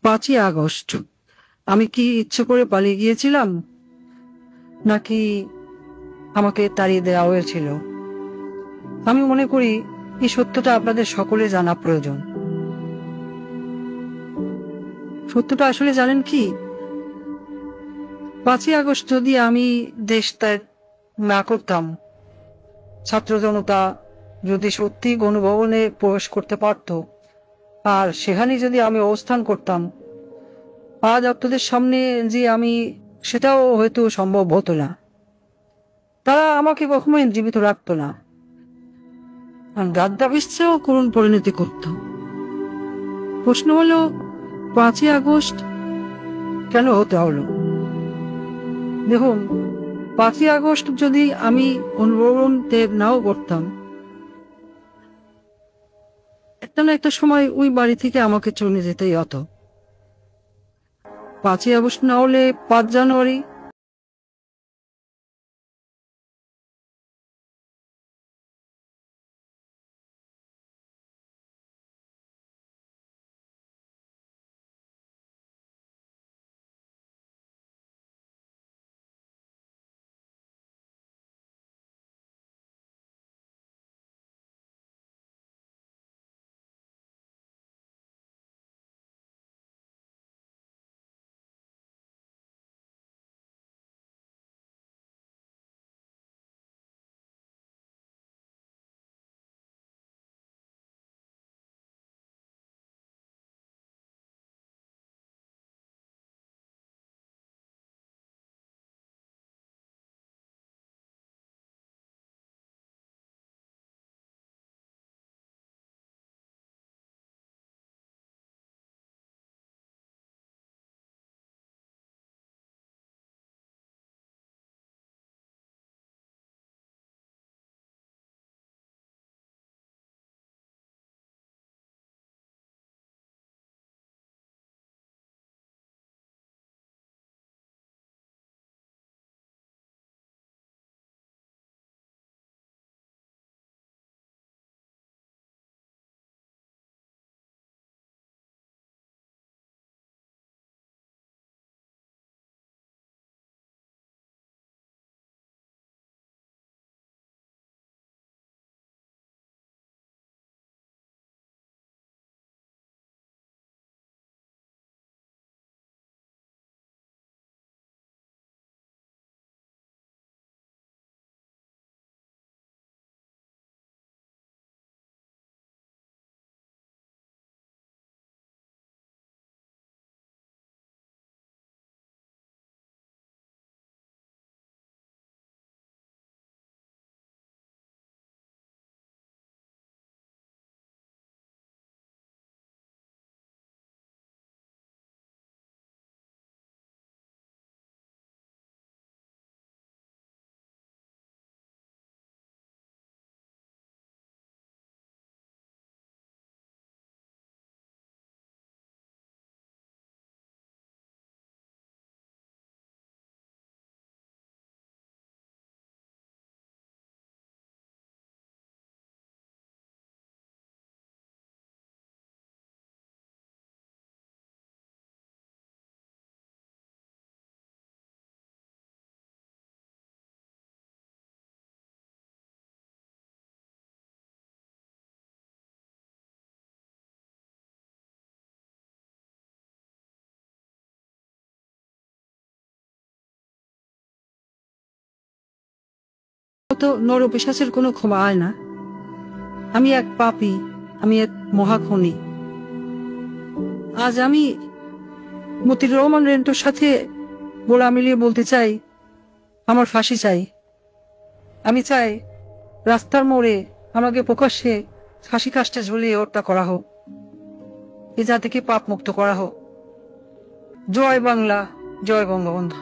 5ই August আমি কি ইচ্ছে করে পালিয়ে গিয়েছিলাম, নাকি আমাকে তাড়িয়ে দেওয়া হয়েছিল? আমি মনে করি এই সত্যটা আপনাদের সকলে জানা প্রয়োজন। সত্যটা আসলে জানেন কি, 5ই আগস্ট যদি আমি দেশ ত্যাগ না করতাম, ছাত্র জনতা যদি সত্যি গণভবনে প্রবেশ করতে পারত, আর সেখানে যদি আমি অবস্থান করতাম, আজ আপনাদের সামনে যে আমি, সেটাও হয়তো সম্ভব হতো না। তারা আমাকে কখনোই জীবিত রাখতো না, আর গাদ্দাফিসেও করুণ পরিণতি করত। প্রশ্ন হলো, 5ই আগস্ট কেন হতে হলো? দেখুন, 5ই আগস্ট যদি আমি অনুভবন ত্যাগ নাও করতাম, একটা না একটা সময় ওই বাড়ি থেকে আমাকে চলে যেতেই হতো। 5ই আগস্ট না হলে 5 জানুয়ারি। তো নরপিশাচের কোনো ক্ষমা হয় না। আমি এক পাপী, আমি এক মহাখনি। আজ আমি মতিউর রহমান রেন্টোর সাথে গোড়া মিলিয়ে বলতে চাই, আমার ফাঁসি চাই। আমি চাই রাস্তার মোড়ে আমাকে প্রকাশ্যে ফাঁসি কাস্টে ঝুলিয়ে হত্যা করা হোক, এ জাতিকে পাপ মুক্ত করা হোক। জয় বাংলা, জয় বঙ্গবন্ধু।